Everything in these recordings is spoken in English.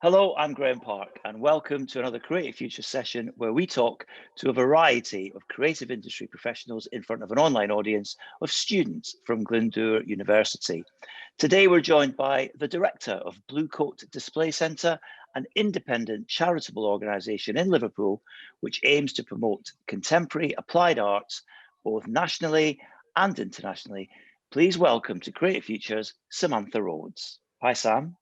Hello, I'm Graeme Park, and welcome to another Creative Futures session where we talk to a variety of creative industry professionals in front of an online audience of students from Glyndwr University. Today, we're joined by the director of Bluecoat Display Centre, an independent charitable organisation in Liverpool, which aims to promote contemporary applied arts both nationally and internationally. Please welcome to Creative Futures, Samantha Rhodes. Hi, Sam.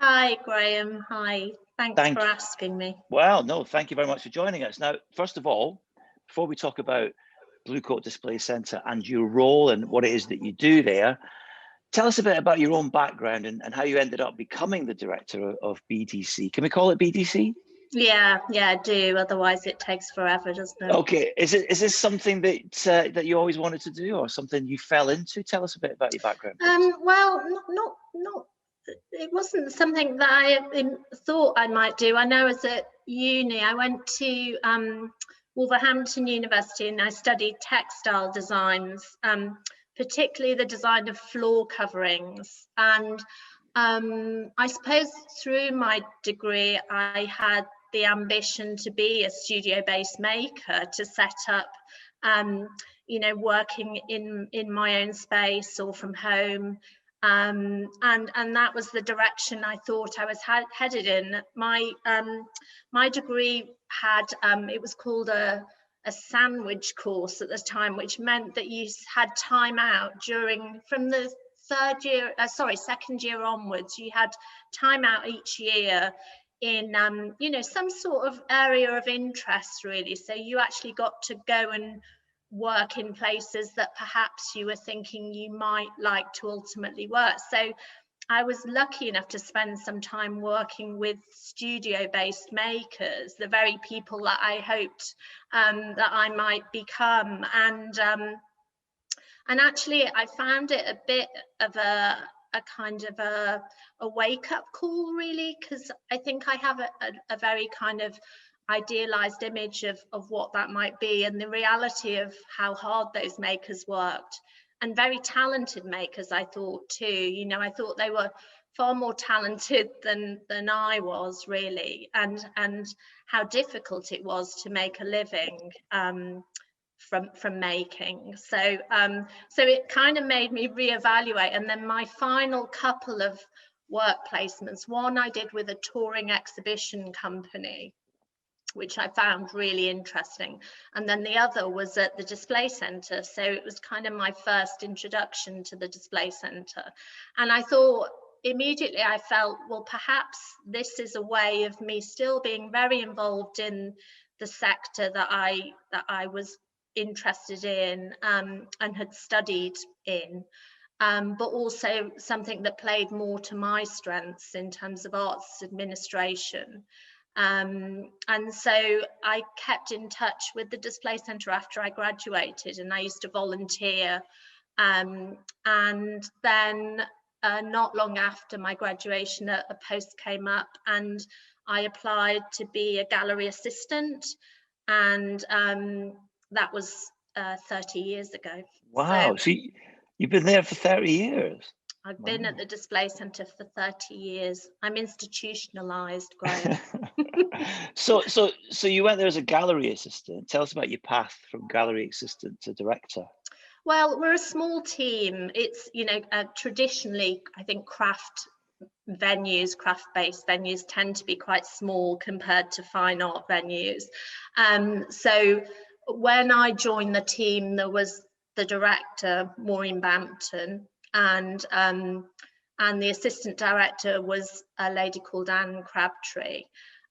Hi, Graeme. Hi. Thanks for asking me. Well, no, thank you very much for joining us. Now, first of all, before we talk about Bluecoat Display Centre and your role and what it is that you do there, tell us a bit about your own background and how you ended up becoming the director of BDC. Can we call it BDC? Yeah, do. Otherwise, it takes forever, doesn't it? Okay. Is this something that that you always wanted to do, or something you fell into? Tell us a bit about your background. Well, not. It wasn't something that I thought I might do. I know as at uni, I went to Wolverhampton University and I studied textile designs, particularly the design of floor coverings. And I suppose through my degree, I had the ambition to be a studio-based maker, to set up, working in my own space or from home. And that was the direction I thought I was headed in. My degree had, it was called a sandwich course at the time, which meant that you had time out from the second year onwards. You had time out each year in some sort of area of interest, really. So you actually got to go and work in places that perhaps you were thinking you might like to ultimately work. So I was lucky enough to spend some time working with studio-based makers, the very people that I hoped that I might become. And actually, I found it a bit of a kind of a wake-up call, really, because I think I have a very kind of idealized image of what that might be, and the reality of how hard those makers worked, and very talented makers, I thought too. I thought they were far more talented than I was, really, and how difficult it was to make a living from making. So it kind of made me reevaluate. And then my final couple of work placements, one I did with a touring exhibition company, which I found really interesting. And then the other was at the display centre. So it was kind of my first introduction to the display centre. And I thought immediately, I felt, well, perhaps this is a way of me still being very involved in the sector that I was interested in and had studied in. But also something that played more to my strengths in terms of arts administration. And so I kept in touch with the display centre after I graduated, and I used to volunteer. And then not long after my graduation, a post came up and I applied to be a gallery assistant. And that was 30 years ago. Wow. So you've been there for 30 years. I've been at the display centre for 30 years. I'm institutionalised, Graeme. So you went there as a gallery assistant. Tell us about your path from gallery assistant to director. Well, we're a small team. It's, traditionally, I think craft-based venues tend to be quite small compared to fine art venues. So when I joined the team, there was the director, Maureen Bampton, and the assistant director was a lady called Anne Crabtree.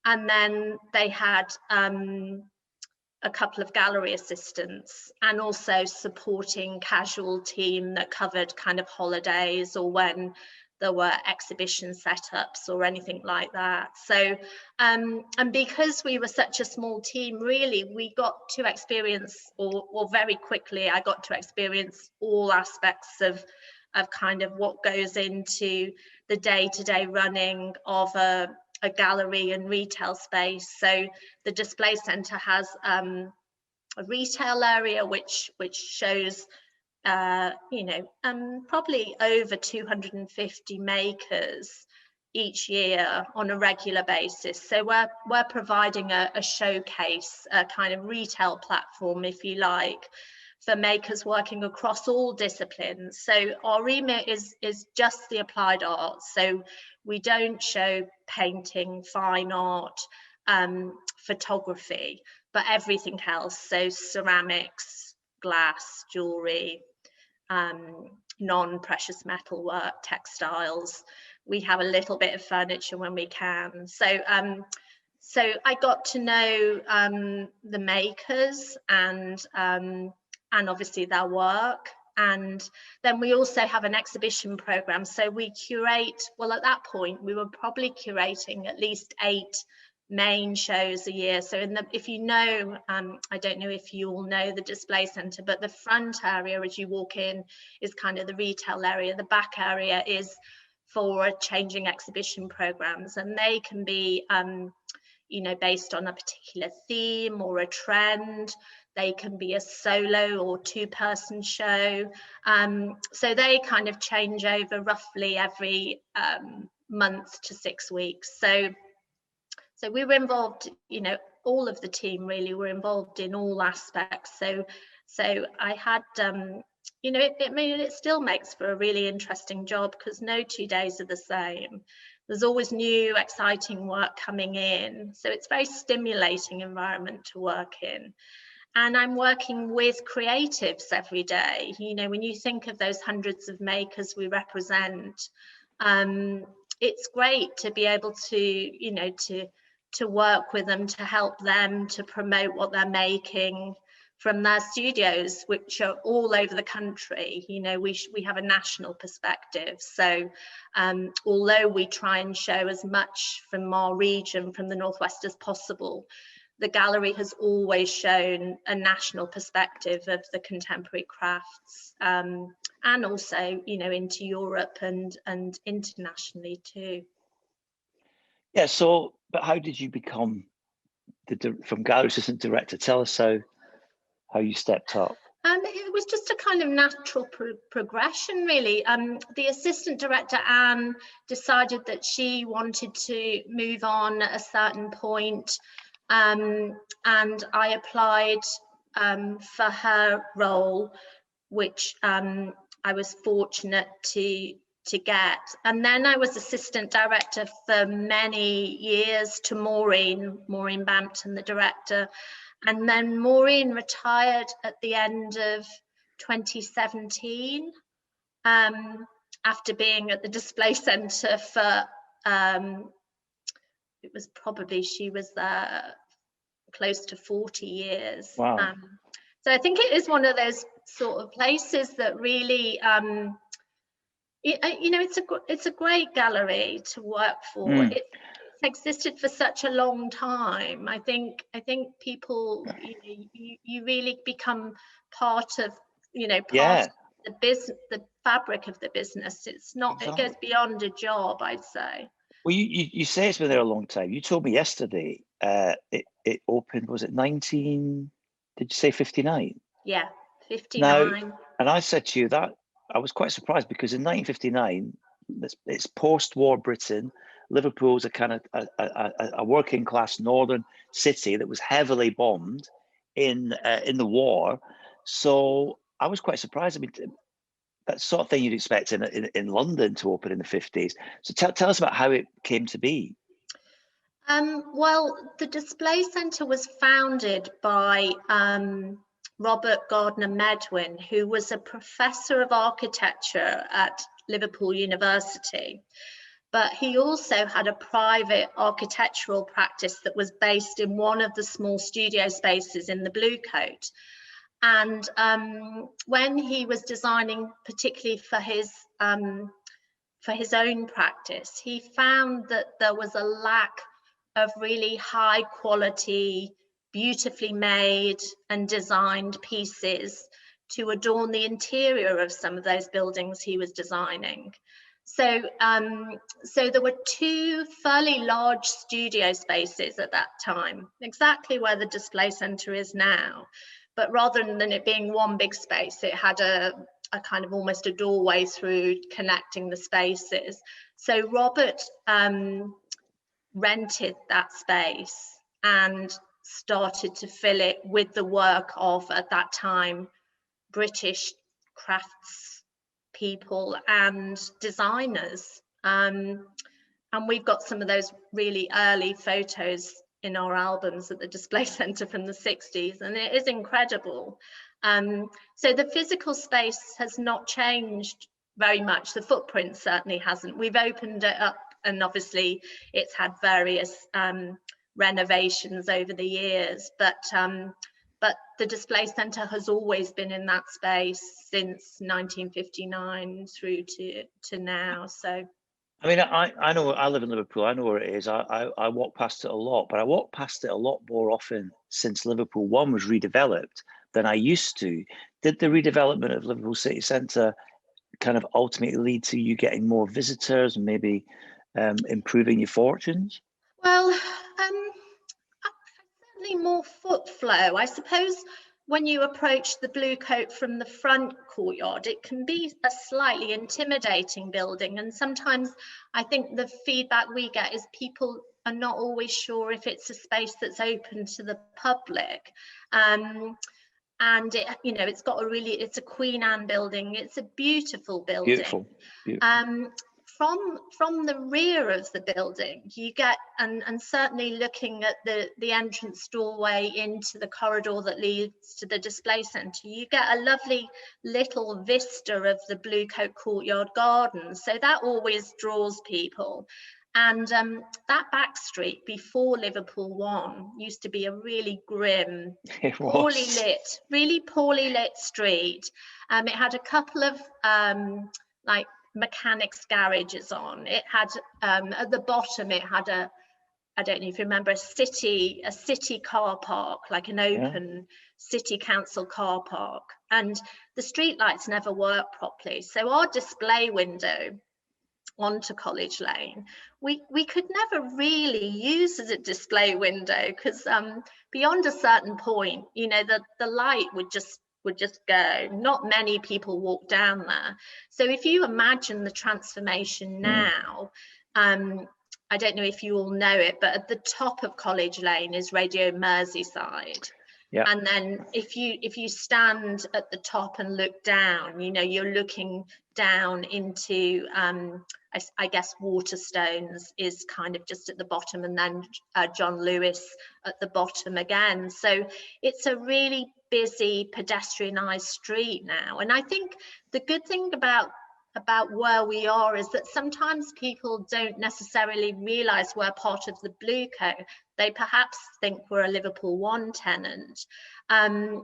And then they had a couple of gallery assistants and also supporting casual team that covered kind of holidays or when there were exhibition setups or anything like that. So, and because we were such a small team, really, we got to experience, or very quickly, I got to experience all aspects of kind of what goes into the day-to-day running of a gallery and retail space. So the display centre has a retail area which shows probably over 250 makers each year on a regular basis. So we're providing a showcase, a kind of retail platform, if you like, for makers working across all disciplines. So our remit is just the applied arts. So we don't show painting, fine art, photography, but everything else. So ceramics, glass, jewelry, non-precious metal work, textiles. We have a little bit of furniture when we can. So I got to know the makers and obviously their work. And then we also have an exhibition program. So we curate, well, at that point, we were probably curating at least 8 main shows a year. So if you know, I don't know if you all know the display centre, but the front area as you walk in is kind of the retail area. The back area is for changing exhibition programs, and they can be you know, based on a particular theme or a trend. They can be a solo or 2-person show. So they kind of change over roughly every month to 6 weeks. So we were involved, you know, all of the team really were involved in all aspects. So I had, you know, I mean, it still makes for a really interesting job because no 2 days are the same. There's always new, exciting work coming in. So it's a very stimulating environment to work in. And I'm working with creatives every day. You know, when you think of those hundreds of makers we represent, it's great to be able to, you know, to work with them, to help them, to promote what they're making from their studios, which are all over the country. You know, we have a national perspective. So although we try and show as much from our region, from the Northwest as possible, the gallery has always shown a national perspective of the contemporary crafts, and also, you know, into Europe and internationally too. Yeah, so, but how did you become from gallery assistant director? Tell us how you stepped up. It was just a kind of natural progression, really. The assistant director, Anne, decided that she wanted to move on at a certain point, and I applied for her role, which I was fortunate to get. And then I was assistant director for many years to Maureen Bampton, the director. And then Maureen retired at the end of 2017 after being at the display centre for, it was probably, she was there close to 40 years. Wow. So I think it is one of those sort of places that really, you know, it's a great gallery to work for. It's existed for such a long time. I think people, you know, you really become part of, you know, part of the business, the fabric of the business. It's not, exactly. It goes beyond a job, I'd say. Well, you say it's been there a long time. You told me yesterday it opened, was it 19, did you say 59? Yeah, 59. Now, and I said to you that I was quite surprised because in 1959, it's post-war Britain. Liverpool's a kind of a working class northern city that was heavily bombed in the war. So I was quite surprised. I mean, that sort of thing you'd expect in London to open in the 50s. So tell us about how it came to be. Well, the display centre was founded by Robert Gardner Medwin, who was a professor of architecture at Liverpool University. But he also had a private architectural practice that was based in one of the small studio spaces in the Bluecoat. And when he was designing, particularly for his own practice, he found that there was a lack of really high quality, beautifully made and designed pieces to adorn the interior of some of those buildings he was designing. So, so there were 2 fairly large studio spaces at that time, exactly where the display centre is now. but rather than it being one big space, it had a kind of almost a doorway through connecting the spaces. So Robert rented that space and started to fill it with the work of, at that time, British crafts people and designers. And we've got some of those really early photos in our albums at the display centre from the 60s, and it is incredible. So the physical space has not changed very much. The footprint certainly hasn't. We've opened it up, and obviously it's had various renovations over the years, but the display centre has always been in that space since 1959 through to now. So I mean, I know, I live in Liverpool, I know where it is. I walk past it a lot, but I walk past it a lot more often since Liverpool 1 was redeveloped than I used to. Did the redevelopment of Liverpool City Centre kind of ultimately lead to you getting more visitors and maybe improving your fortunes? well, certainly more foot flow. I suppose when you approach the Bluecoat from the front courtyard, it can be a slightly intimidating building. And sometimes I think the feedback we get is people are not always sure if it's a space that's open to the public. And it, you know, it's got it's a Queen Anne building. It's a beautiful building. Beautiful. Beautiful. From the rear of the building, you get, and certainly looking at the entrance doorway into the corridor that leads to the display centre, you get a lovely little vista of the Bluecoat courtyard garden. So that always draws people. And that back street before Liverpool 1 used to be a really grim, really poorly lit street. It had a couple of like mechanics garages on. It had at the bottom, it had I don't know if you remember, a city car park, like an open city council car park, and the street lights never worked properly. So our display window onto College Lane, we could never really use as a display window, because beyond a certain point, you know, the light would just go. Not many people walk down there. So if you imagine the transformation now, I don't know if you all know it, but at the top of College Lane is Radio Merseyside. Yeah. And then if you stand at the top and look down, you know, you're looking down into I guess Waterstones is kind of just at the bottom, and then John Lewis at the bottom again. So it's a really busy pedestrianised street now. And I think the good thing about where we are is that sometimes people don't necessarily realise we're part of the Bluecoat. They perhaps think we're a Liverpool 1 tenant. And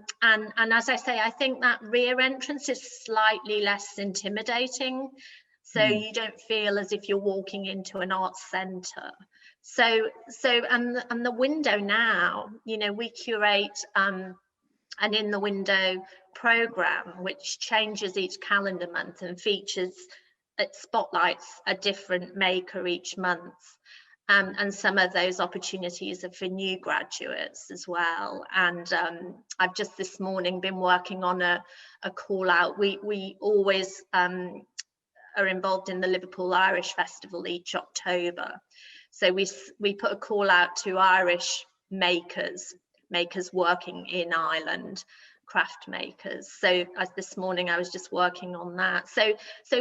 as I say, I think that rear entrance is slightly less intimidating. So you don't feel as if you're walking into an arts centre. So and the window now, you know, we curate an in the window programme which changes each calendar month and features, it spotlights a different maker each month. And some of those opportunities are for new graduates as well. And I've just this morning been working on a call out. We always are involved in the Liverpool Irish Festival each October. So we put a call out to Irish makers working in Ireland, craft makers. So as this morning I was just working on that. So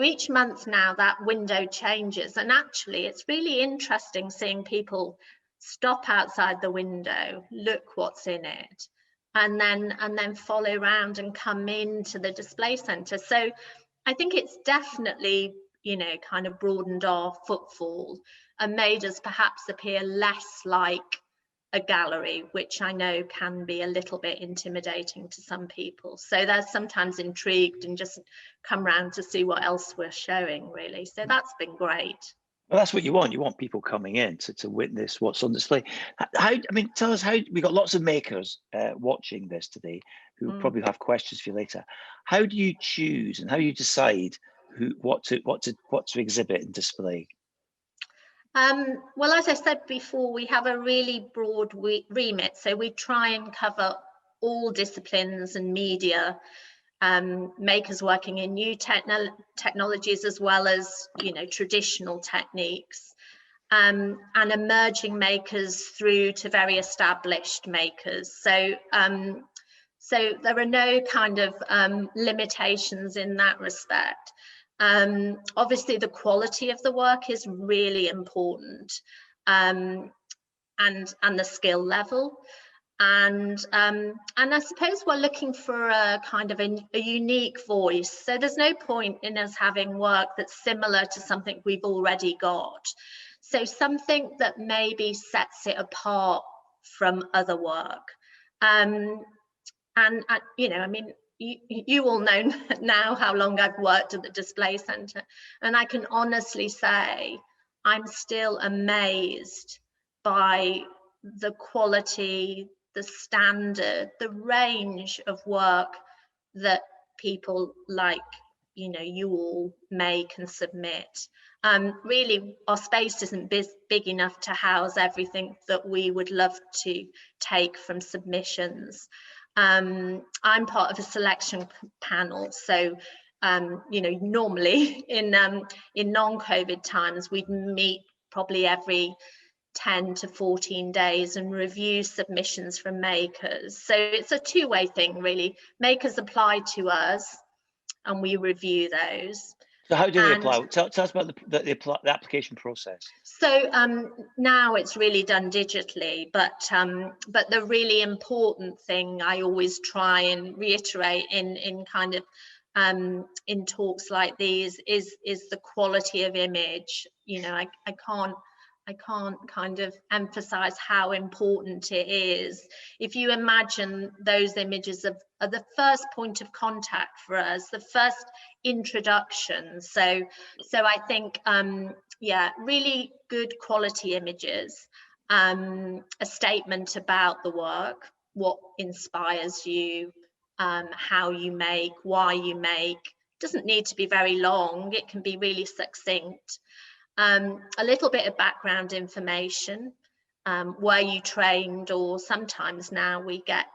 each month now that window changes, and actually it's really interesting seeing people stop outside the window, look what's in it, and then follow around and come into the display centre. So I think it's definitely, you know, kind of broadened our footfall and made us perhaps appear less like a gallery, which I know can be a little bit intimidating to some people. So they're sometimes intrigued and just come round to see what else we're showing, really. So that's been great. Well, that's what you want. You want people coming in to witness what's on display. I mean, tell us how, we got lots of makers watching this today who probably have questions for you later. How do you choose and how do you decide what to exhibit and display? Well, as I said before, we have a really broad remit, so we try and cover all disciplines and media, makers working in new technologies as well as, you know, traditional techniques, and emerging makers through to very established makers. So so there are no kind of limitations in that respect. Obviously, the quality of the work is really important, and the skill level. And I suppose we're looking for a kind of a unique voice. So there's no point in us having work that's similar to something we've already got. So something that maybe sets it apart from other work. And you know, I mean, you all know now how long I've worked at the Display Centre, and I can honestly say I'm still amazed by the quality, the standard, the range of work that people like, you know, you all make and submit. Really, our space isn't big enough to house everything that we would love to take from submissions. I'm part of a selection panel, so you know, normally in non-COVID times we'd meet probably every 10 to 14 days and review submissions from makers. So it's a two-way thing, really. Makers apply to us and we review those. So how do they apply? Tell us about the application process. So now it's really done digitally, but the really important thing I always try and reiterate in kind of in talks like these is the quality of image. You know, I can't kind of emphasize how important it is. If you imagine those images are the first point of contact for us, the first introduction. So I think, yeah, really good quality images, a statement about the work, what inspires you, how you make, why you make. Doesn't need to be very long, it can be really succinct. A little bit of background information, were you trained, or sometimes now we get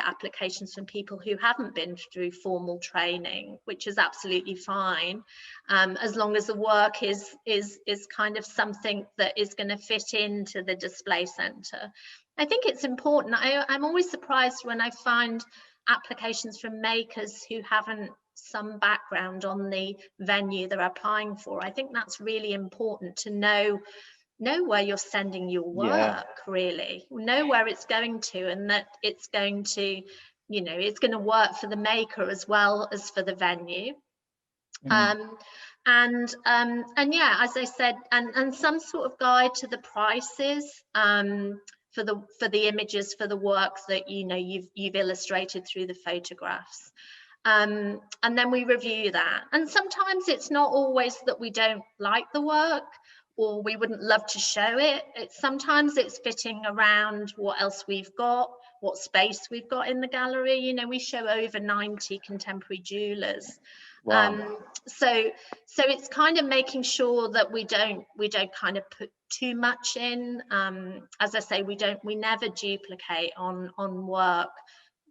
applications from people who haven't been through formal training, which is absolutely fine, as long as the work is kind of something that is going to fit into the display centre. I think it's important. I'm always surprised when I find applications from makers who haven't some background on the venue they're applying for. I think that's really important to know where you're sending your work, really know where it's going to, and that it's going to, you know, it's going to work for the maker as well as for the venue. And yeah, as I said, and some sort of guide to the prices for the images, for the work that, you know, you've illustrated through the photographs. And then we review that. And sometimes it's not always that we don't like the work or we wouldn't love to show it. Sometimes it's fitting around what else we've got, what space we've got in the gallery. You know, we show over 90 contemporary jewelers. Wow. So it's kind of making sure that we don't kind of put too much in. As I say, we never duplicate on work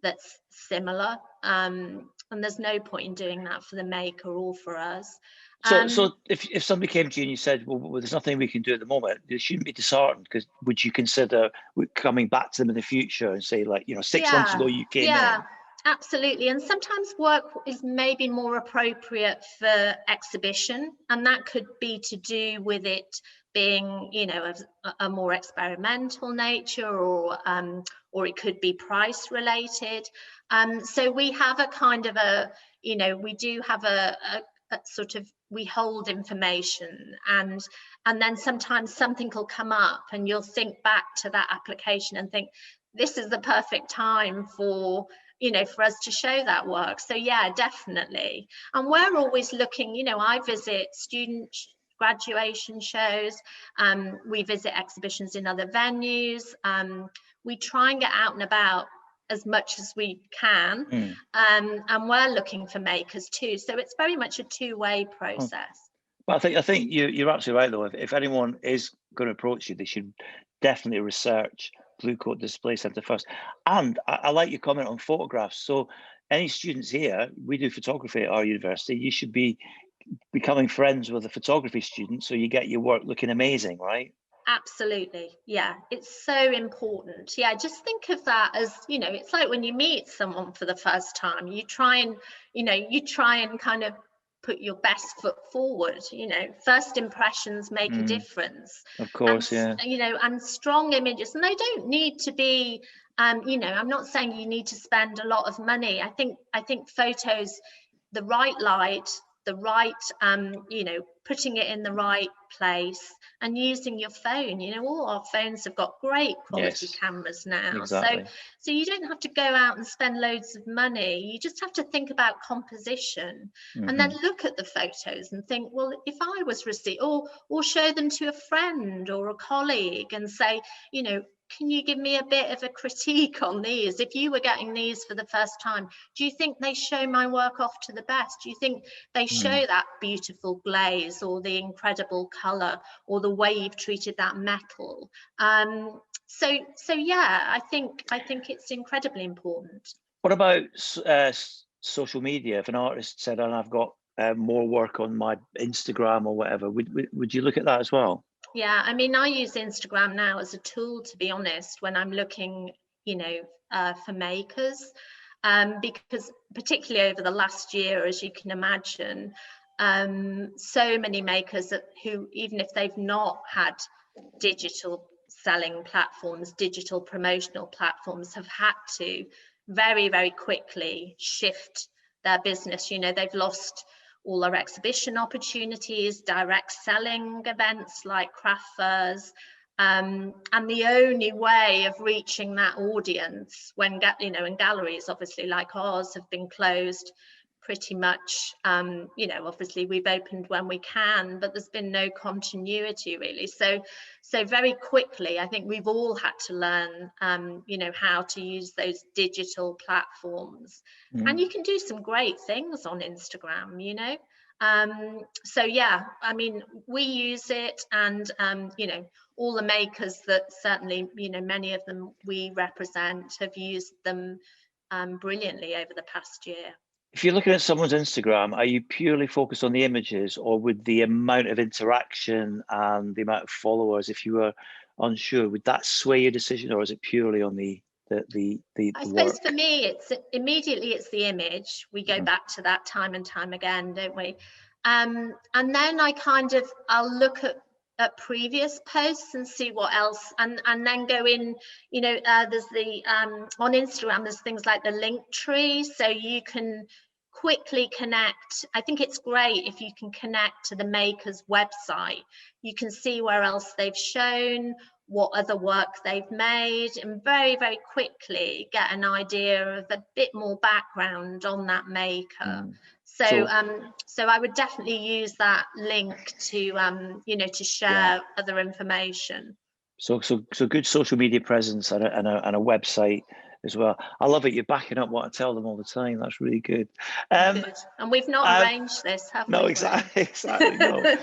that's similar, and there's no point in doing that for the maker or for us. So if somebody came to you and you said, well, there's nothing we can do at the moment, they shouldn't be disheartened, because would you consider coming back to them in the future and say, like, you know, 6 months ago you came in? Absolutely. And sometimes work is maybe more appropriate for exhibition, and that could be to do with it being, you know, a more experimental nature, or it could be price related. So we have a kind of a, you know, we do have a sort of, we hold information, and then sometimes something will come up and you'll think back to that application and think, this is the perfect time for, you know, for us to show that work. So yeah, definitely. And we're always looking, you know, I visit student graduation shows, we visit exhibitions in other venues, we try and get out and about as much as we can, and we're looking for makers too. So it's very much a two-way process. Well, I think you're absolutely right, though. If anyone is going to approach you, they should definitely research Bluecoat Display Centre first. And I like your comment on photographs. So any students here, we do photography at our university, you should be becoming friends with a photography student so you get your work looking amazing, right? Absolutely. Yeah, it's so important. Yeah, just think of that as, you know, it's like when you meet someone for the first time, you try and kind of put your best foot forward. You know, first impressions make a difference. Of course, And, yeah. you know, and strong images, and they don't need to be, you know, I'm not saying you need to spend a lot of money. I think photos, the right light, the right, you know, putting it in the right place, and using your phone. You know, all our phones have got great quality Yes, cameras now. exactly. So you don't have to go out and spend loads of money. You just have to think about composition, and then look at the photos and think, well, if I was received, or show them to a friend or a colleague and say, you know, can you give me a bit of a critique on these? If you were getting these for the first time, do you think they show my work off to the best? Do you think they show that beautiful glaze, or the incredible color, or the way you've treated that metal? So yeah, I think it's incredibly important. What about social media? If an artist said, "And I've got more work on my Instagram or whatever," would you look at that as well? Yeah, I mean, I use Instagram now as a tool, to be honest, when I'm looking, you know, for makers, because particularly over the last year, as you can imagine, so many makers who, even if they've not had digital selling platforms, digital promotional platforms, have had to very, very quickly shift their business. You know, they've lost all their exhibition opportunities, direct selling events like craft fairs, and the only way of reaching that audience when, you know, and galleries obviously like ours have been closed pretty much, you know, obviously we've opened when we can, but there's been no continuity really. So very quickly, I think we've all had to learn, you know, how to use those digital platforms. And you can do some great things on Instagram, you know. So yeah, I mean, we use it, and you know, all the makers that certainly, you know, many of them we represent have used them brilliantly over the past year. If you're looking at someone's Instagram, are you purely focused on the images, or would the amount of interaction and the amount of followers, if you were unsure, would that sway your decision, or is it purely on the I suppose work? for me, it's immediately it's the image. We go back to that time and time again, don't we? And then I'll look at previous posts and see what else, and then go in. You know, there's the on Instagram, there's things like the link tree, so you can quickly connect. I think it's great if you can connect to the maker's website. You can see where else they've shown, what other work they've made, and very, very quickly get an idea of a bit more background on that maker. So I would definitely use that link to, you know, to share other information. So good social media presence and a website as well. I love it. You're backing up what I tell them all the time. That's really good. Good. And we've not arranged this, have No, we, exactly. No.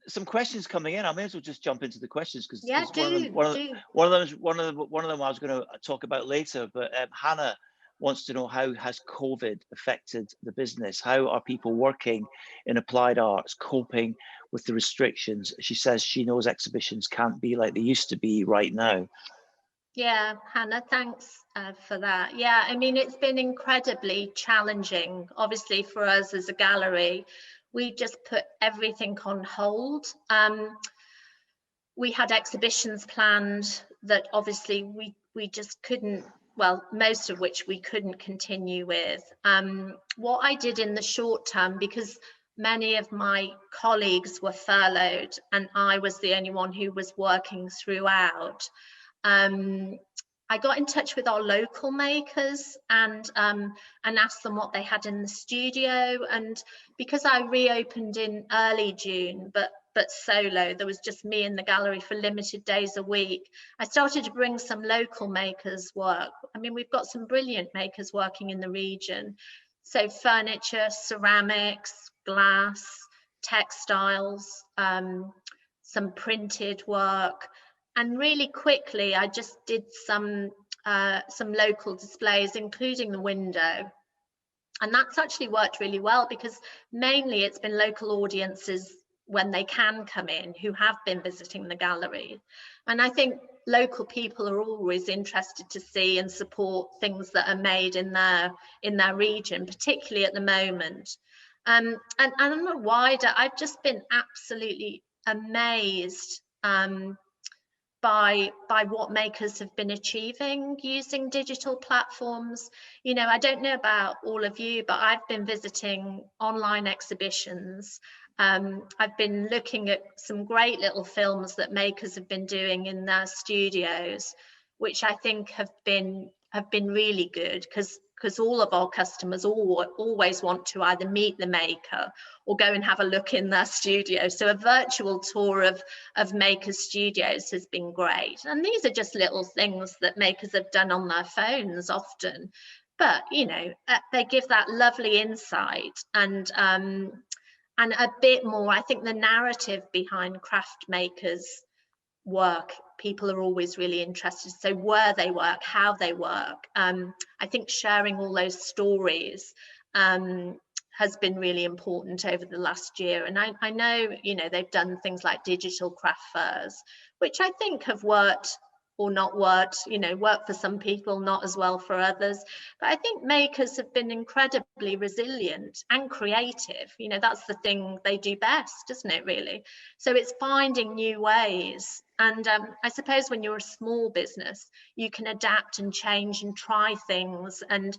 Some questions coming in. I may as well just jump into the questions because Yeah, one of them, do. one of them I was going to talk about later. But Hannah wants to know, how has COVID affected the business? How are people working in applied arts coping with the restrictions? She says she knows exhibitions can't be like they used to be right now. Yeah, Hannah, thanks for that. Yeah, I mean, it's been incredibly challenging, obviously, for us as a gallery. We just put everything on hold. We had exhibitions planned that obviously we just couldn't, well, most of which we couldn't continue with. What I did in the short term, because many of my colleagues were furloughed and I was the only one who was working throughout, I got in touch with our local makers and asked them what they had in the studio. And because I reopened in early June, but solo, there was just me in the gallery for limited days a week, I started to bring some local makers work. I mean, we've got some brilliant makers working in the region. So furniture, ceramics, glass, textiles, some printed work. really quickly, I just did some local displays, including the window. And that's actually worked really well, because mainly it's been local audiences when they can come in who have been visiting the gallery. And I think local people are always interested to see and support things that are made in their region, particularly at the moment. And on the wider, I've just been absolutely amazed by what makers have been achieving using digital platforms. You know, I don't know about all of you, but I've been visiting online exhibitions. I've been looking at some great little films that makers have been doing in their studios, which I think have been really good, because all of our customers always want to either meet the maker or go and have a look in their studio. So a virtual tour of makers' studios has been great. And these are just little things that makers have done on their phones often. But, you know, they give that lovely insight and a bit more. I think the narrative behind craft makers' work, people are always really interested. So where they work, how they work. I think sharing all those stories has been really important over the last year. And I know, you know, they've done things like digital craft fairs, which I think have worked or not worked, you know, worked for some people, not as well for others. But I think makers have been incredibly resilient and creative. You know, that's the thing they do best, isn't it, really? So it's finding new ways. And I suppose when you're a small business, you can adapt and change and try things and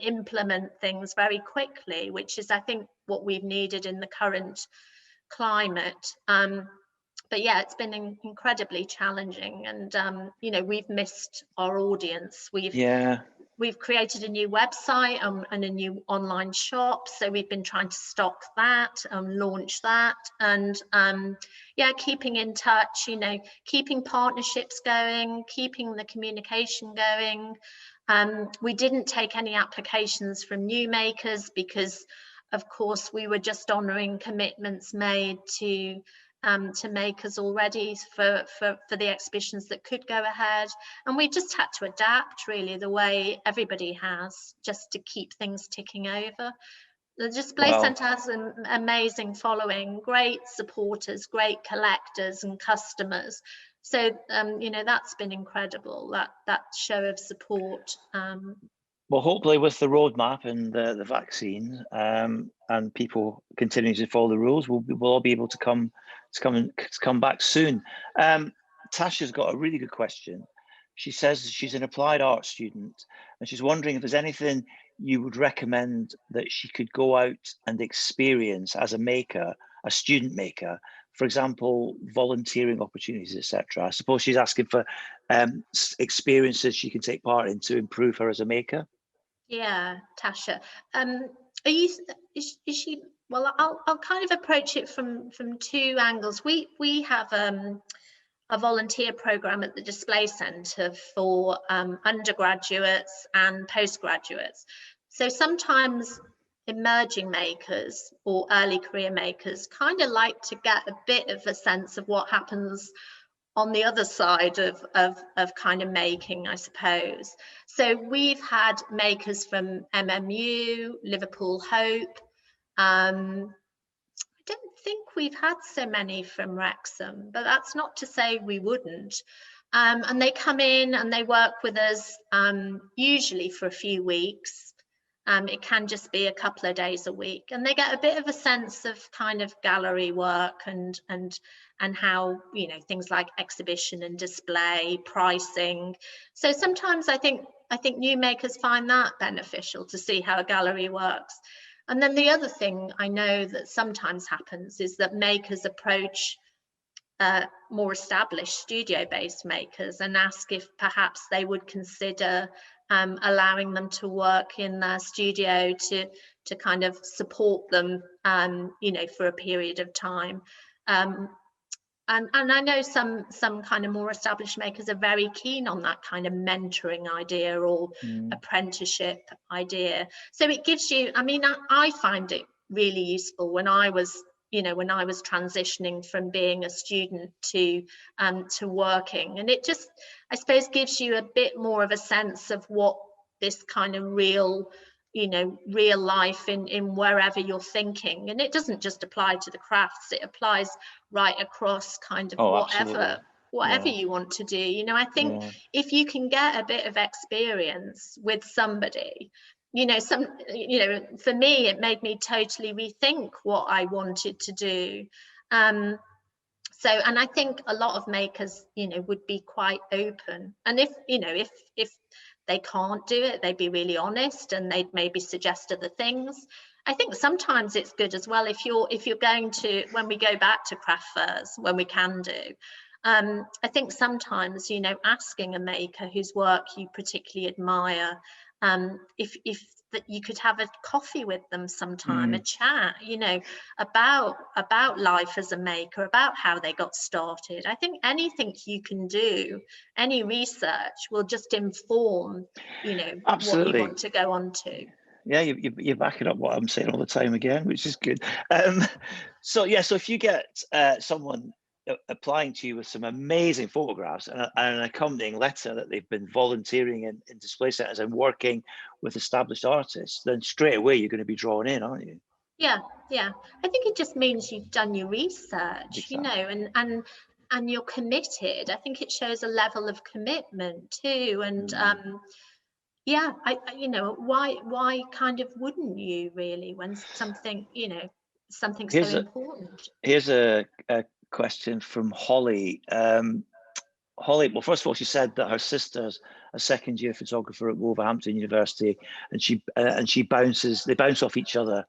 implement things very quickly, which is, I think, what we've needed in the current climate. But yeah, it's been incredibly challenging, and you know, we've missed our audience. We've created a new website and a new online shop, so we've been trying to stock that and launch that, and yeah, keeping in touch, you know, keeping partnerships going, keeping the communication going. We didn't take any applications from new makers because, of course, we were just honouring commitments made to makers already for the exhibitions that could go ahead. And we just had to adapt, really, the way everybody has, just to keep things ticking over. The display centre has an amazing following, great supporters, great collectors and customers. So, you know, that's been incredible, that show of support. Well, hopefully with the roadmap and the vaccine and people continuing to follow the rules, we'll all be able to come back soon. Tasha's got a really good question. She says she's an applied art student and she's wondering if there's anything you would recommend that she could go out and experience as a maker, a student maker, for example, volunteering opportunities, etc. I suppose she's asking for experiences she can take part in to improve her as a maker. Yeah, Tasha. Is she? Well, I'll kind of approach it from two angles. We have a volunteer program at the Display Centre for undergraduates and postgraduates. So sometimes emerging makers or early career makers kind of like to get a bit of a sense of what happens on the other side of kind of making, I suppose. So we've had makers from MMU, Liverpool Hope. I don't think we've had so many from Wrexham, but that's not to say we wouldn't. And they come in and they work with us, usually for a few weeks. It can just be a couple of days a week, and they get a bit of a sense of kind of gallery work and how, you know, things like exhibition and display, pricing. So sometimes I think new makers find that beneficial, to see how a gallery works. And then the other thing I know that sometimes happens is that makers approach more established studio-based makers and ask if perhaps they would consider allowing them to work in their studio to kind of support them, you know, for a period of time. And I know some kind of more established makers are very keen on that kind of mentoring idea or apprenticeship idea. So it gives you, I mean, I find it really useful when I was you know, when I was transitioning from being a student to working. And it just, I suppose, gives you a bit more of a sense of what this kind of real, you know, real life in wherever you're thinking. And it doesn't just apply to the crafts, it applies right across kind of whatever you want to do. You know, I think if you can get a bit of experience with somebody, you know, for me, it made me totally rethink what I wanted to do. So, and I think a lot of makers, you know, would be quite open. And if, you know, if they can't do it, they'd be really honest, and they'd maybe suggest other things. I think sometimes it's good as well if you're going to, when we go back to craft fairs, when we can do, I think sometimes, you know, asking a maker whose work you particularly admire, if that you could have a coffee with them sometime, a chat, you know, about life as a maker, about how they got started. I think anything you can do, any research will just inform, you know, what you want to go on to. Yeah, you're backing up what I'm saying all the time again, which is good. So if you get someone applying to you with some amazing photographs and an accompanying letter that they've been volunteering in display centres and working with established artists, then straight away you're going to be drawn in, aren't you? Yeah. I think it just means you've done your research, you know, and you're committed. I think it shows a level of commitment too. And yeah, I you know, why kind of wouldn't you really, when something, you know, something so important? Here's a question from Holly. Holly, well, first of all, she said that her sister's a second-year photographer at Wolverhampton University, and they bounce off each other,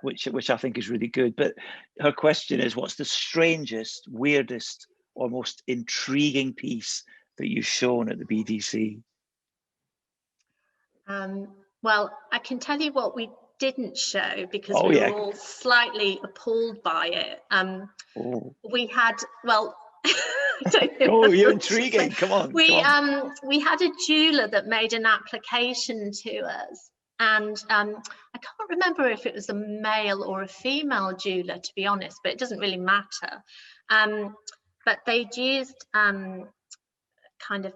which I think is really good. But her question is, what's the strangest, weirdest, or most intriguing piece that you've shown at the BDC? Well, I can tell you what we didn't show, because we were all slightly appalled by it. We had, well, you're intriguing. Come on. We had a jeweler that made an application to us, and I can't remember if it was a male or a female jeweler, to be honest, but it doesn't really matter. But they'd used kind of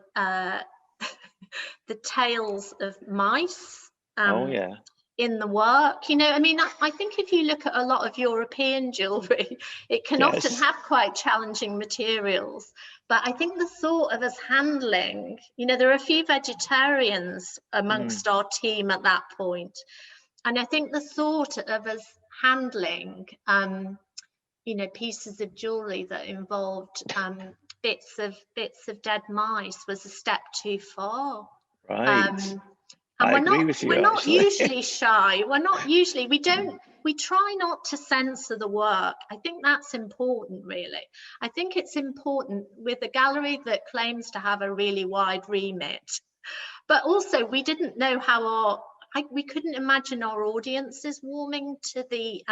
the tails of mice in the work, you know. I mean, I think if you look at a lot of European jewellery, it can often have quite challenging materials. But I think the thought of us handling, you know, there are a few vegetarians amongst our team at that point, and I think the thought of us handling, you know, pieces of jewellery that involved bits of dead mice was a step too far. Right. And we're not usually shy. We try not to censor the work. I think that's important, really. I think it's important with a gallery that claims to have a really wide remit. But also, we didn't know how we couldn't imagine our audiences warming to the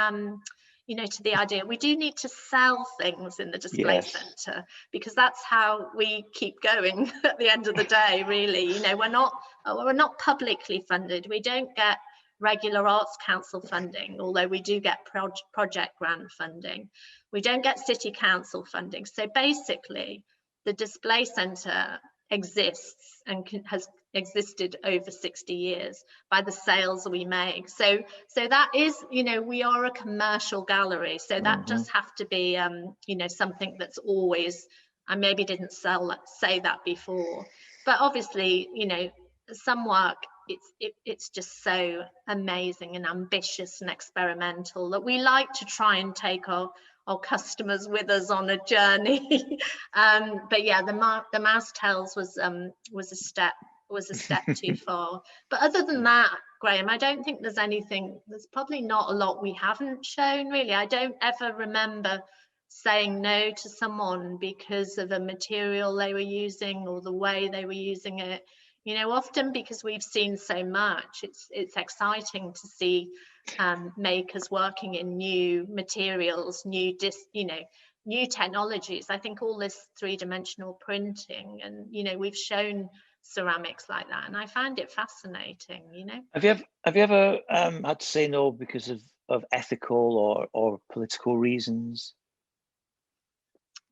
you know, to the idea. We do need to sell things in the display centre, because that's how we keep going at the end of the day, really. You know, we're not publicly funded. We don't get regular Arts Council funding, although we do get project grant funding. We don't get City Council funding. So basically, the display centre exists and has existed over 60 years by the sales we make. So that is, you know, we are a commercial gallery, so that does have to be you know, something that's always, I maybe didn't say that before, but obviously, you know, some work, it's just so amazing and ambitious and experimental that we like to try and take our customers with us on a journey. But yeah, the mouse tails was a step too far. But other than that, Graeme, I don't think there's probably not a lot we haven't shown, really. I don't ever remember saying no to someone because of a material they were using or the way they were using it. You know, often because we've seen so much, it's exciting to see makers working in new materials, new technologies. I think all this three-dimensional printing, and you know, we've shown ceramics like that, and I find it fascinating. You know, have you ever had to say no because of ethical or political reasons?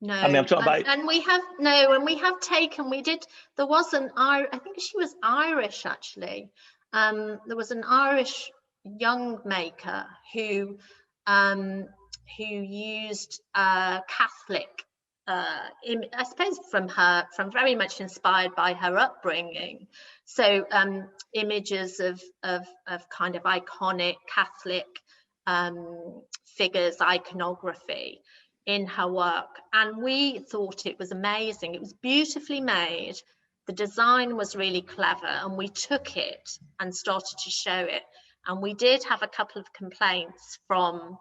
No, I mean, I'm talking about. and we have no, and we have taken. We did. There was I think she was Irish actually. There was an Irish young maker who used Catholic. I suppose from very much inspired by her upbringing. So images of kind of iconic Catholic figures, iconography in her work, and we thought it was amazing. It was beautifully made, the design was really clever, and we took it and started to show it. And we did have a couple of complaints from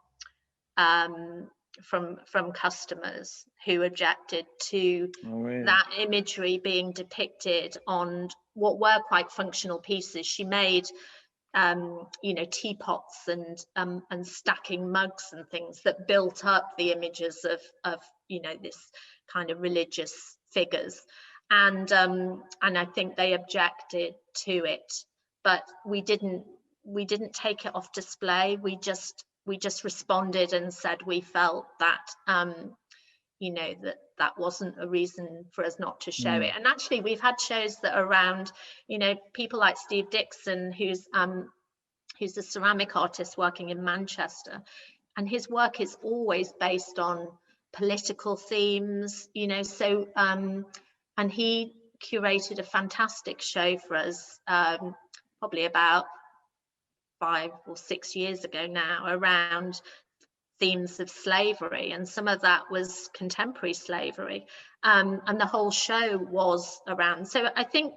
customers who objected to that imagery being depicted on what were quite functional pieces. She made teapots and stacking mugs and things that built up the images of this kind of religious figures, and I think they objected to it, but we didn't take it off display. We just responded and said we felt that that wasn't a reason for us not to show it. And actually we've had shows that are around, people like Steve Dixon, who's a ceramic artist working in Manchester, and his work is always based on political themes, so and he curated a fantastic show for us probably about 5 or 6 years ago now, around themes of slavery, and some of that was contemporary slavery, and the whole show was around. So I think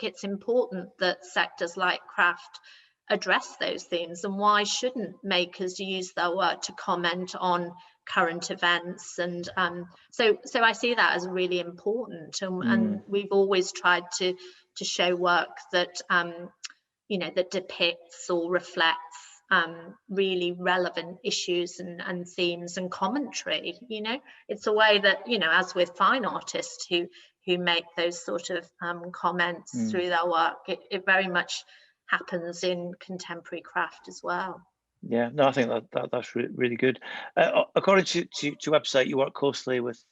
it's important that sectors like craft address those themes, and why shouldn't makers use their work to comment on current events? And so I see that as really important, and we've always tried to show work that that depicts or reflects really relevant issues and themes and commentary. It's a way that, as with fine artists who make those sort of comments through their work, it very much happens in contemporary craft as well. Yeah, no, I think that's really good. According to website, you work closely with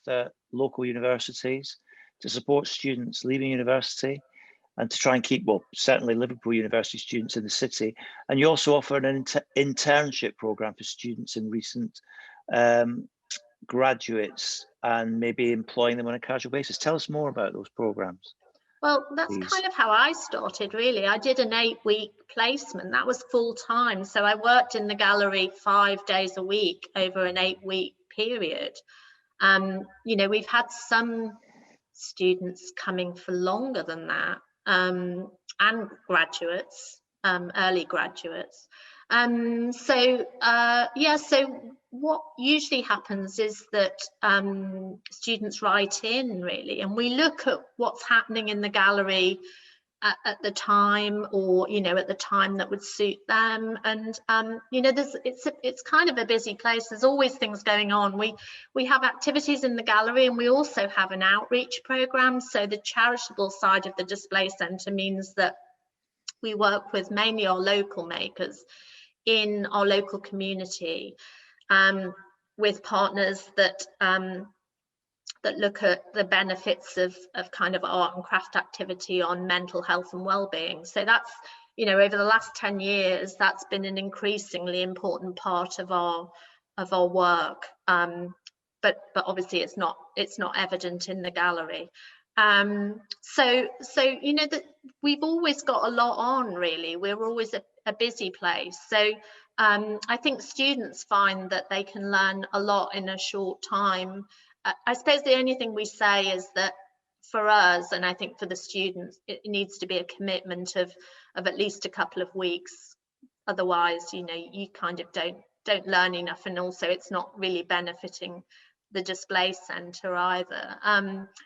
local universities to support students leaving university, and to try and keep, well, certainly Liverpool University students in the city. And you also offer an internship program for students in recent graduates, and maybe employing them on a casual basis. Tell us more about those programs. Well, that's kind of how I started, really. I did an 8-week placement. That was full time. So I worked in the gallery 5 days a week over an 8-week period. We've had some students coming for longer than that, and graduates, early graduates. So what usually happens is that students write in, really, and we look at what's happening in the gallery at the time, or at the time that would suit them. And it's kind of a busy place. There's always things going on. We have activities in the gallery, and we also have an outreach program. So the charitable side of the display centre means that we work with mainly our local makers in our local community, with partners that look at the benefits of kind of art and craft activity on mental health and well-being. So that's, over the last 10 years, that's been an increasingly important part of our work. But obviously it's not evident in the gallery. So that we've always got a lot on, really. We're always a busy place. So I think students find that they can learn a lot in a short time. I suppose the only thing we say is that for us, and I think for the students, it needs to be a commitment of at least a couple of weeks. Otherwise, you kind of don't learn enough, and also it's not really benefiting the display centre either.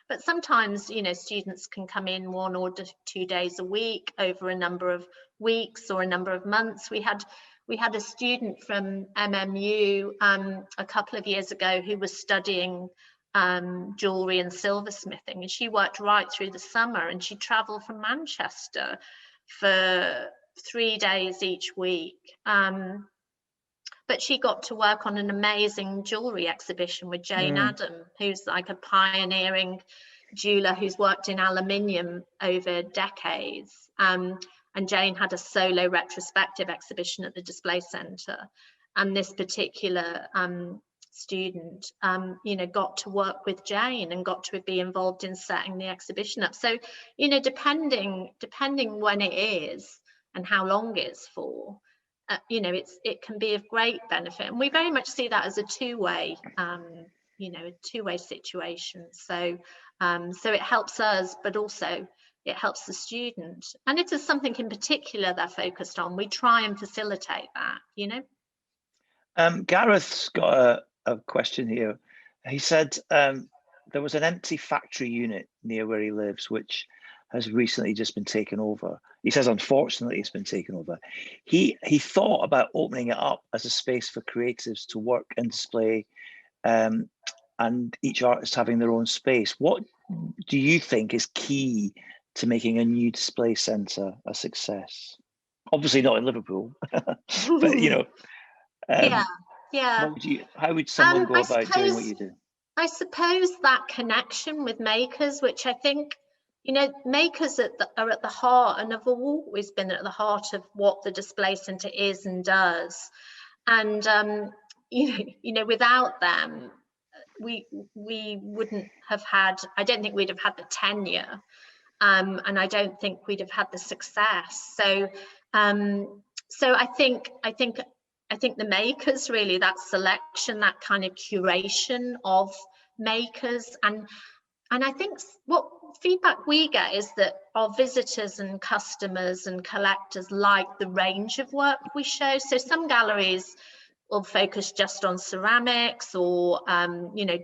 But sometimes, students can come in 1 or 2 days a week over a number of weeks or a number of months. We had a student from MMU a couple of years ago who was studying jewellery and silversmithing, and she worked right through the summer, and she travelled from Manchester for 3 days each week. but she got to work on an amazing jewellery exhibition with Jane Adam, who's like a pioneering jeweller who's worked in aluminium over decades. And Jane had a solo retrospective exhibition at the display centre, and this particular student got to work with Jane and got to be involved in setting the exhibition up. So depending when it is and how long it's for, it can be of great benefit, and we very much see that as a two-way situation. So it helps us, but also it helps the student, and it is something in particular they're focused on. We try and facilitate that. Gareth's got a question here. He said there was an empty factory unit near where he lives, which has recently just been taken over. He says, unfortunately, it's been taken over. He thought about opening it up as a space for creatives to work and display, and each artist having their own space. What do you think is key to making a new display centre a success? Obviously not in Liverpool, but yeah. How would someone go about doing what you do? I suppose that connection with makers, which I think, makers are at the heart and have always been at the heart of what the display centre is and does. And without them, we wouldn't have had, I don't think we'd have had the tenure, and I don't think we'd have had the success. So I think the makers, really, that selection, that kind of curation of makers, and I think what feedback we get is that our visitors and customers and collectors like the range of work we show. So some galleries will focus just on ceramics or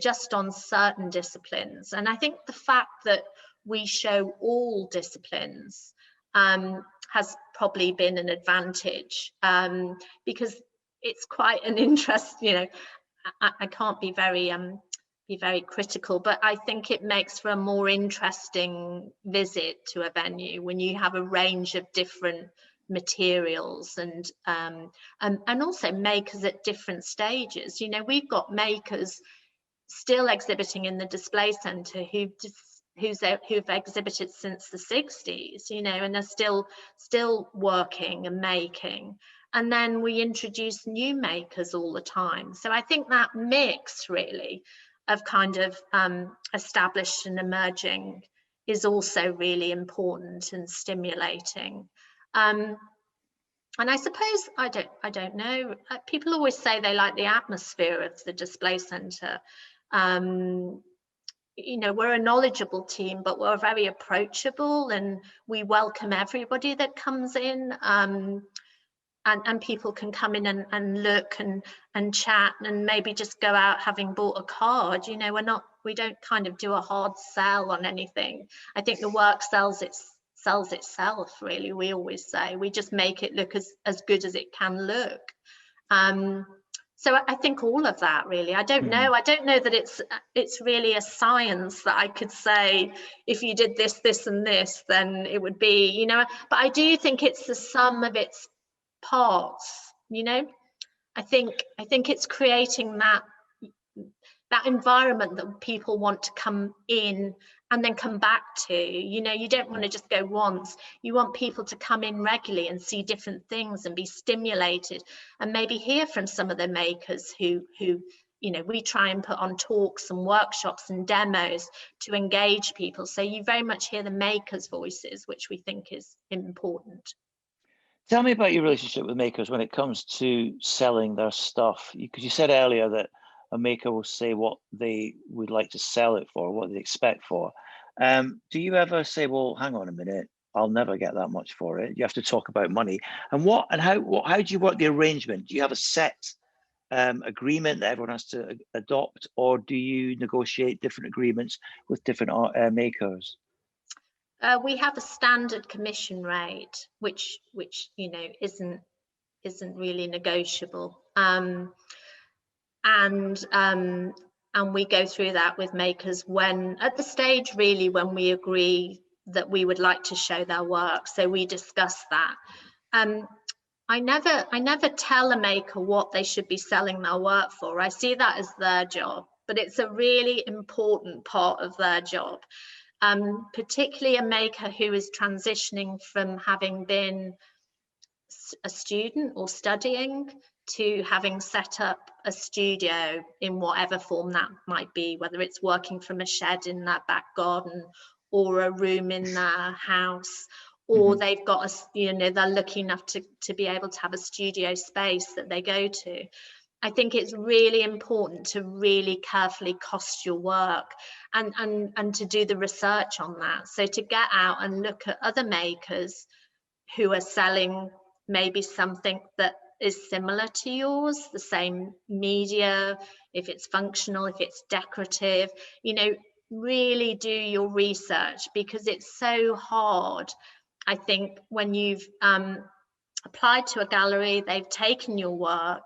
just on certain disciplines, and I think the fact that we show all disciplines has probably been an advantage, because it's quite an interest. I can't be very critical, but I think it makes for a more interesting visit to a venue when you have a range of different materials and also makers at different stages. We've got makers still exhibiting in the display centre who've exhibited since the 60s, and are still working and making. And then we introduce new makers all the time. So I think that mix, really, of kind of established and emerging is also really important and stimulating. And I suppose, I don't know, people always say they like the atmosphere of the display centre. We're a knowledgeable team, but we're very approachable, and we welcome everybody that comes in. And people can come in and look and chat and maybe just go out having bought a card. We don't kind of do a hard sell on anything. I think the work sells itself, really. We always say we just make it look as good as it can look. So I think all of that, really. I don't know that it's really a science that I could say, if you did this, this and this, then it would be, but I do think it's the sum of its parts. I think it's creating that environment that people want to come in and then come back to. You don't want to just go once. You want people to come in regularly and see different things and be stimulated, and maybe hear from some of the makers who we try and put on talks and workshops and demos to engage people. So you very much hear the makers' voices, which we think is important. Tell me about your relationship with makers when it comes to selling their stuff, because you said earlier that a maker will say what they would like to sell it for, what they expect for. Do you ever say, well, hang on a minute, I'll never get that much for it? You have to talk about money. And how do you work the arrangement? Do you have a set agreement that everyone has to adopt, or do you negotiate different agreements with different makers? We have a standard commission rate, which isn't really negotiable, and we go through that with makers at the stage, really, when we agree that we would like to show their work. So we discuss that. I never tell a maker what they should be selling their work for. I see that as their job, but it's a really important part of their job. Particularly a maker who is transitioning from having been a student or studying to having set up a studio in whatever form that might be, whether it's working from a shed in their back garden or a room in their house, or they've got a, they're lucky enough to be able to have a studio space that they go to. I think it's really important to really carefully cost your work and to do the research on that. So to get out and look at other makers who are selling maybe something that is similar to yours, the same media, if it's functional, if it's decorative, really do your research, because it's so hard. I think when you've applied to a gallery, they've taken your work,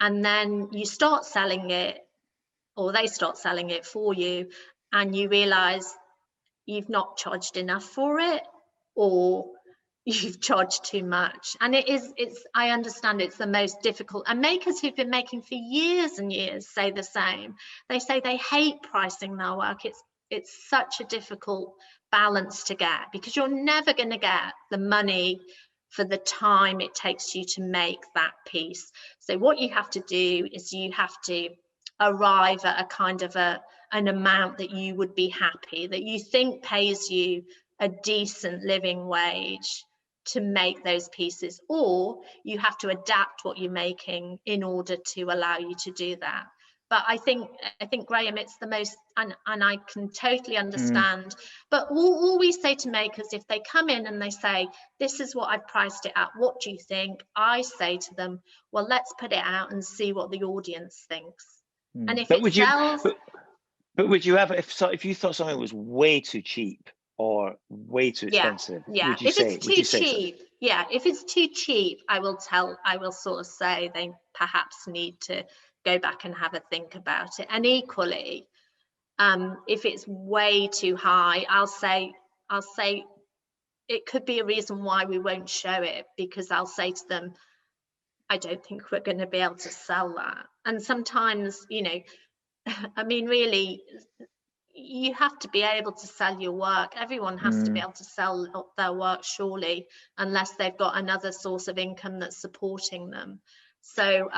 and then you start selling it, or they start selling it for you, and you realize you've not charged enough for it, or you've charged too much. And I understand it's the most difficult, and makers who've been making for years and years say the same. They say they hate pricing their work. It's such a difficult balance to get, because you're never going to get the money for the time it takes you to make that piece. So what you have to do is you have to arrive at a kind of an amount that you would be happy, that you think pays you a decent living wage to make those pieces, or you have to adapt what you're making in order to allow you to do that. But I think Graeme, it's the most, and I can totally understand. But all we say to makers, if they come in and they say, this is what I've priced it at, what do you think? I say to them, well, let's put it out and see what the audience thinks. And if it sells. But would you ever, if you thought something was way too cheap or way too expensive, would you say? If it's too cheap, if it's too cheap, I will sort of say they perhaps need to go back and have a think about it. And equally, if it's way too high, I'll say it could be a reason why we won't show it, because I'll say to them, I don't think we're going to be able to sell that. And sometimes, I mean, really, you have to be able to sell your work. Everyone has to be able to sell their work, surely, unless they've got another source of income that's supporting them. So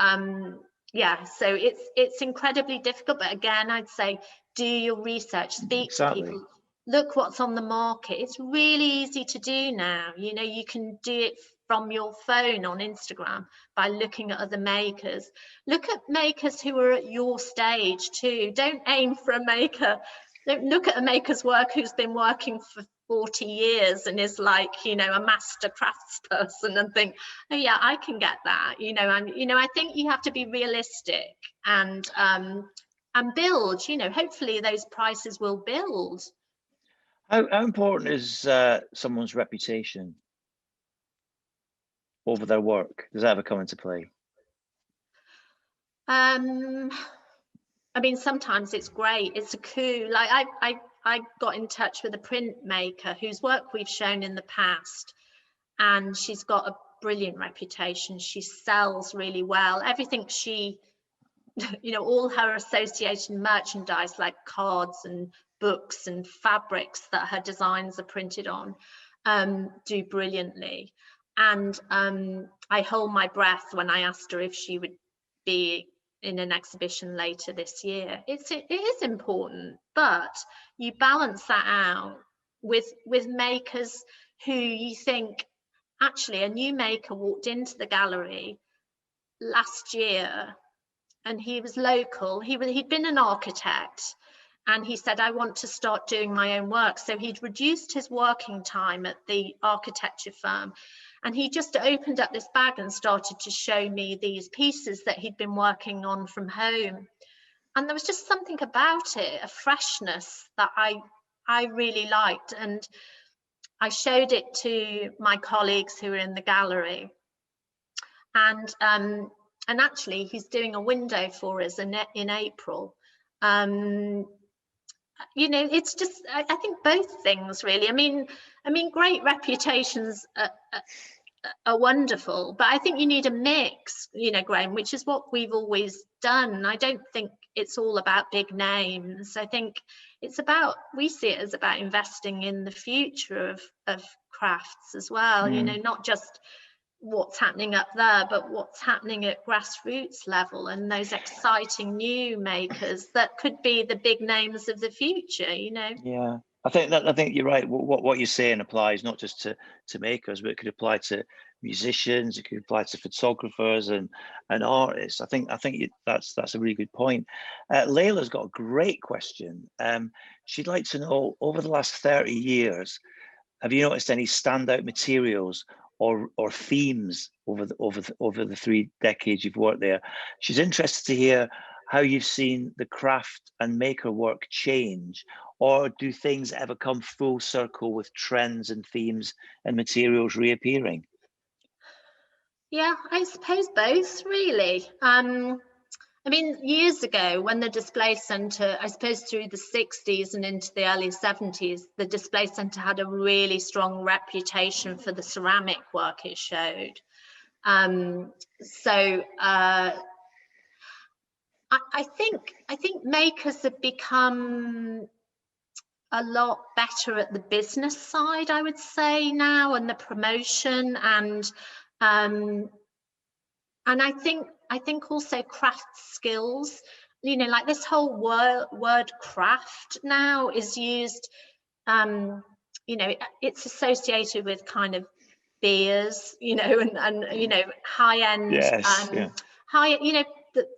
so it's incredibly difficult. But again, I'd say do your research, speak to people, look what's on the market. It's really easy to do now. You can do it from your phone on Instagram by looking at other makers. Look at makers who are at your stage too. Don't aim for a maker. Don't look at a maker's work who's been working for 40 years and is like, a master craftsperson, and think, oh yeah, I can get that. And I think you have to be realistic and build. Hopefully those prices will build. How important is someone's reputation over their work? Does that ever come into play? I mean, sometimes it's great. It's a coup. Like I got in touch with a printmaker whose work we've shown in the past, and she's got a brilliant reputation. She sells really well. Everything she, all her associated merchandise, like cards and books and fabrics that her designs are printed on, do brilliantly. And I hold my breath when I asked her if she would be in an exhibition later this year. It is important, but you balance that out with makers who you think, actually, a new maker walked into the gallery last year, and he was local. He'd been an architect, and he said, I want to start doing my own work. So he'd reduced his working time at the architecture firm, and he just opened up this bag and started to show me these pieces that he'd been working on from home. And there was just something about it, a freshness that I really liked. And I showed it to my colleagues who were in the gallery. And actually, he's doing a window for us in April. It's just, I think both things really. I mean, great reputations are wonderful, but I think you need a mix, you know, Graeme, which is what we've always done. I don't think it's all about big names. I think it's about, we see it as about investing in the future of crafts as well, you know, not just what's happening up there, but what's happening at grassroots level, and those exciting new makers that could be the big names of the future, you know. Yeah, I think you're right. What you're saying applies not just to makers, but it could apply to musicians. It could apply to photographers and artists. I think that's a really good point. Layla's got a great question. She'd like to know, over the last 30 years, have you noticed any standout materials or themes over the 3 decades you've worked there? She's interested to hear how you've seen the craft and maker work change, or do things ever come full circle with trends and themes and materials reappearing? Yeah, I suppose both, really. I mean, years ago, when the display centre, I suppose through the 60s and into the early 70s, the display centre had a really strong reputation for the ceramic work it showed. I think makers have become a lot better at the business side, I would say now, and the promotion, and I think also craft skills, you know, like this whole word craft now is used, you know, it's associated with kind of beers, you know, and you know, high end, Yes, yeah. high, you know,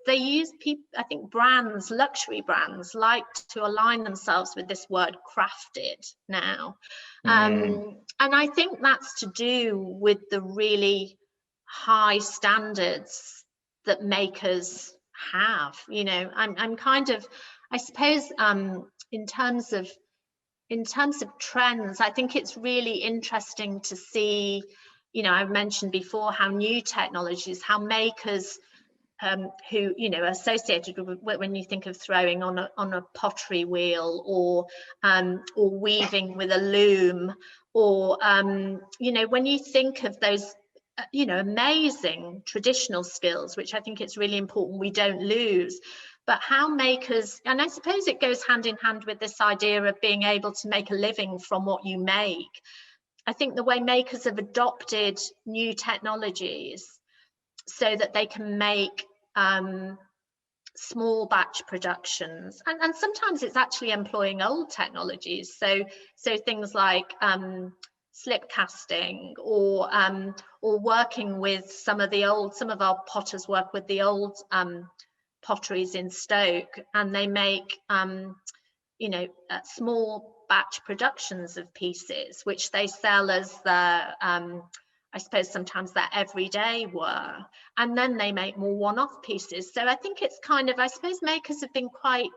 they use people, I think brands, luxury brands, like to align themselves with this word crafted now. And I think that's to do with the really high standards that makers have. You know, I'm kind of, I suppose, in terms of trends, I think it's really interesting to see, you know, I've mentioned before how new technologies, how makers who, you know, are associated with, when you think of throwing on a pottery wheel, or weaving with a loom, or you know, when you think of those you know, amazing traditional skills, which I think it's really important we don't lose, but how makers, and I suppose it goes hand in hand with this idea of being able to make a living from what you make. I think the way makers have adopted new technologies so that they can make small batch productions, and sometimes it's actually employing old technologies, so things like slip casting, or working with some of our potters work with the old potteries in Stoke, and they make you know, small batch productions of pieces which they sell as their I suppose sometimes their everyday work, and then they make more one-off pieces. So I think it's kind of, I suppose makers have been quite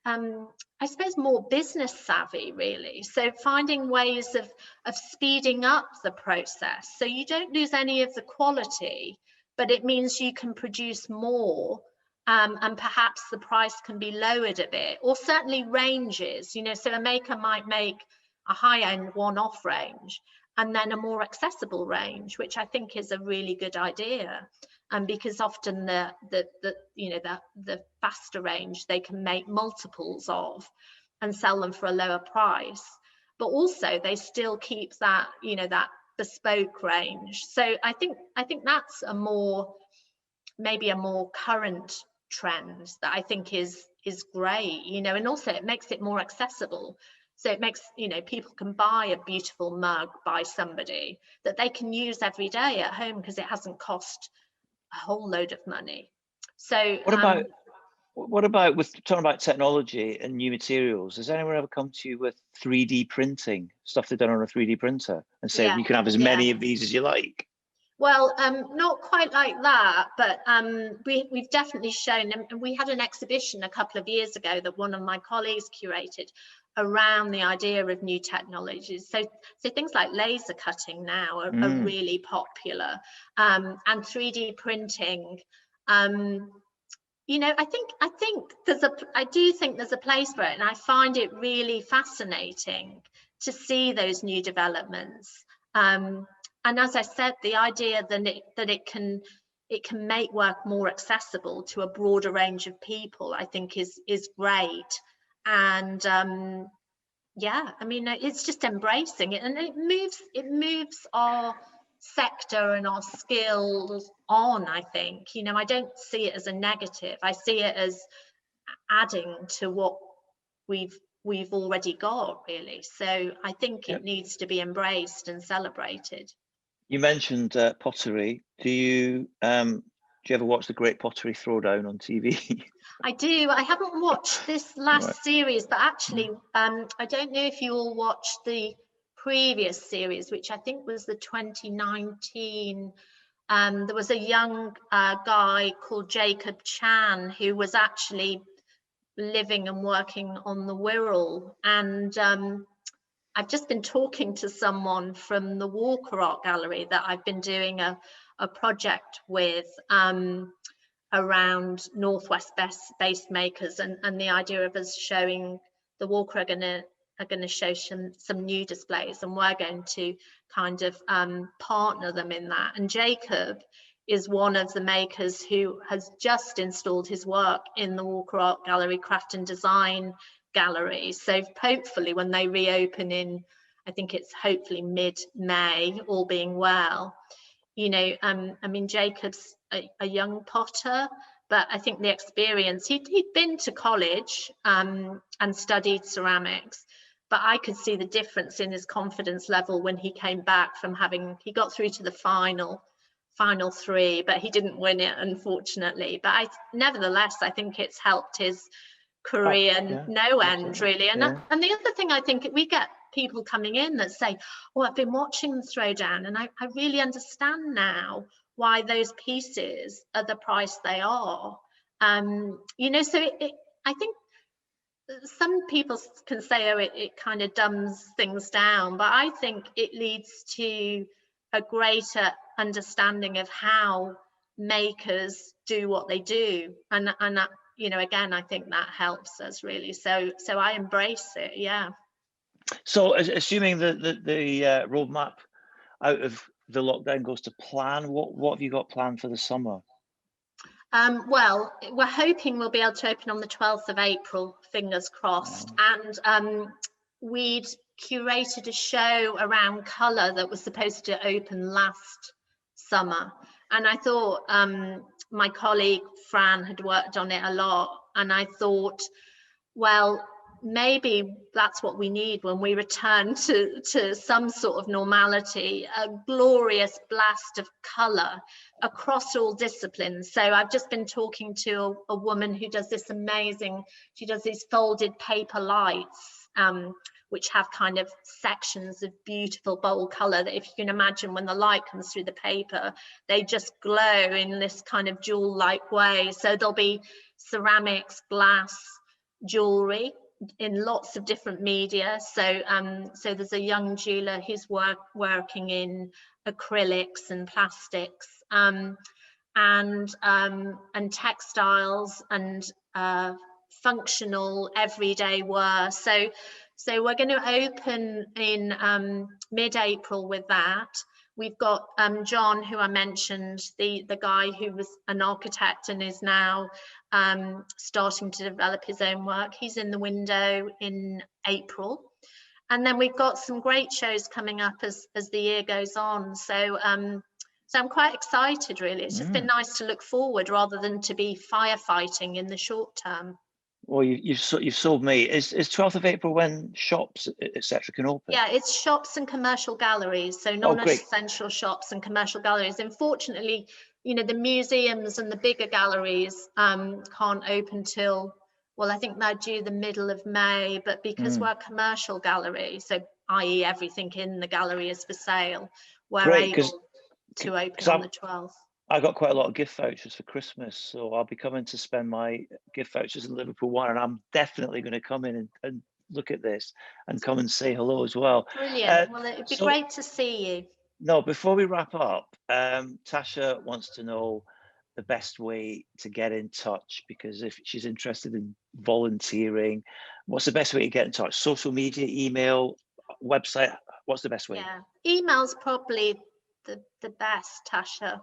I suppose more business savvy, really. So finding ways of speeding up the process so you don't lose any of the quality, but it means you can produce more, and perhaps the price can be lowered a bit, or certainly ranges, you know, so a maker might make a high-end one-off range and then a more accessible range, which I think is a really good idea. And because often the you know, the faster range they can make multiples of and sell them for a lower price, but also they still keep that, you know, that bespoke range. So I think that's a more, maybe a more current trend that I think is great, you know, and also it makes it more accessible. So it makes, you know, people can buy a beautiful mug by somebody that they can use every day at home because it hasn't cost a whole load of money. So what about with talking about technology and new materials? Has anyone ever come to you with 3D printing, stuff they've done on a 3D printer, and said you can have as many of these as you like? Well, not quite like that, but we've definitely shown, and we had an exhibition a couple of years ago that one of my colleagues curated around the idea of new technologies. So things like laser cutting now are really popular, and 3D printing. You know, I do think there's a place for it, and I find it really fascinating to see those new developments. as I said, the idea that it can make work more accessible to a broader range of people, I think is great. And yeah, I mean, it's just embracing it, and it moves our sector and our skills on. I think, I don't see it as a negative. I see it as adding to what we've already got, really. So I think it needs to be embraced and celebrated. You mentioned pottery. Do you ever watch the Great Pottery Throwdown on TV? I do. I haven't watched this last series, but actually, I don't know if you all watched the previous series, which I think was the 2019. There was a young guy called Jacob Chan who was actually living and working on the Wirral, and I've just been talking to someone from the Walker Art Gallery that I've been doing a project with around Northwest based makers, and the idea of us showing the Walker are going to show some new displays, and we're going to kind of partner them in that. And Jacob is one of the makers who has just installed his work in the Walker Art Gallery Craft and Design Gallery. So hopefully when they reopen in, I think it's hopefully mid-May, all being well, I mean, Jacob's a young potter, but I think the experience, he'd been to college and studied ceramics, but I could see the difference in his confidence level when he came back from he got through to the final 3, but he didn't win it, unfortunately. But nevertheless, I think it's helped his career no end, really. And and the other thing, I think we get people coming in that say, oh, I've been watching the Throwdown, and I really understand now why those pieces are the price they are. So I think some people can say, oh, it kind of dumbs things down, but I think it leads to a greater understanding of how makers do what they do, and again, I think that helps us, really. So I embrace it. Yeah. So assuming the roadmap out of the lockdown goes to plan, what have you got planned for the summer? Well, we're hoping we'll be able to open on the 12th of April, fingers crossed. And we'd curated a show around colour that was supposed to open last summer. And I thought my colleague Fran had worked on it a lot. And I thought, well, maybe that's what we need when we return to some sort of normality, a glorious blast of colour across all disciplines. So I've just been talking to a woman who does this amazing, she does these folded paper lights, which have kind of sections of beautiful bold colour that, if you can imagine, when the light comes through the paper, they just glow in this kind of jewel-like way. So there'll be ceramics, glass, jewellery in lots of different media. So there's a young jeweler who's working in acrylics and plastics, and textiles and functional everyday wear. So we're going to open in mid-April with that. We've got John, who I mentioned, the guy who was an architect and is now starting to develop his own work. He's in the window in April. And then we've got some great shows coming up as the year goes on. So I'm quite excited, really. It's just been nice to look forward rather than to be firefighting in the short term. Well, you've sold me. Is 12th of April when shops, etc., can open? Yeah, it's shops and commercial galleries. So non-essential shops and commercial galleries. Unfortunately, the museums and the bigger galleries can't open till, well, I think they're due the middle of May. But because we're a commercial gallery, so i.e. everything in the gallery is for sale, we're able to open on the 12th. I got quite a lot of gift vouchers for Christmas, so I'll be coming to spend my gift vouchers in Liverpool 1, and I'm definitely going to come in and look at this and come and say hello as well. Brilliant. Well, it'd be great to see you. No, before we wrap up, Tasha wants to know the best way to get in touch, because if she's interested in volunteering, what's the best way to get in touch? Social media, email, website? What's the best way? Yeah, email's probably the best, Tasha.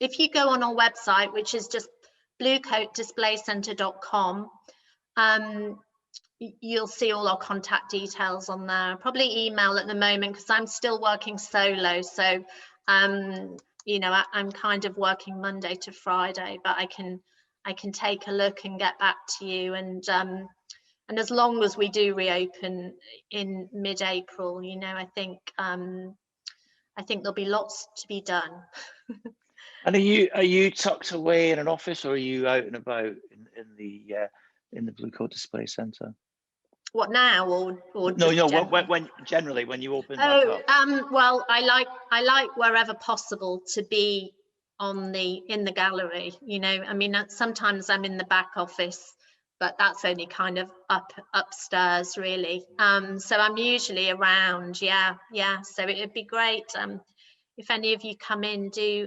If you go on our website, which is just bluecoatdisplaycentre.com, you'll see all our contact details on there. Probably email at the moment because I'm still working solo, so you know, I'm kind of working Monday to Friday, but I can take a look and get back to you. And as long as we do reopen in mid-April, you know, I think there'll be lots to be done. And are you tucked away in an office, or are you out and about in the Bluecoat Display Centre? What now, or no, generally? when generally when you open back up? Well, I like wherever possible to be in the gallery. You know, I mean, sometimes I'm in the back office, but that's only kind of upstairs really. So I'm usually around. Yeah. So it'd be great. If any of you come in, do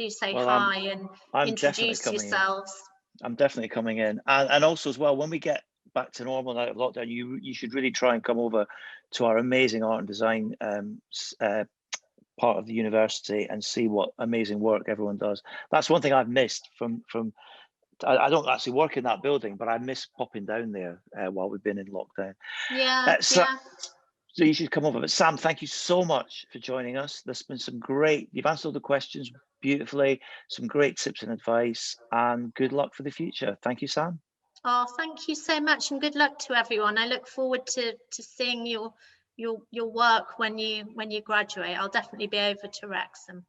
say hi and introduce yourselves. I'm definitely coming in, and also as well, when we get back to normal out of lockdown, you should really try and come over to our amazing art and design part of the university and see what amazing work everyone does. That's one thing I've missed from I don't actually work in that building, but I miss popping down there while we've been in lockdown. So you should come over. But Sam, thank you so much for joining us. There's been some great, you've answered all the questions beautifully, some great tips and advice, and good luck for the future. Thank you, Sam. Oh, thank you so much, and good luck to everyone. I look forward to seeing your work when you graduate. I'll definitely be over to Wrexham.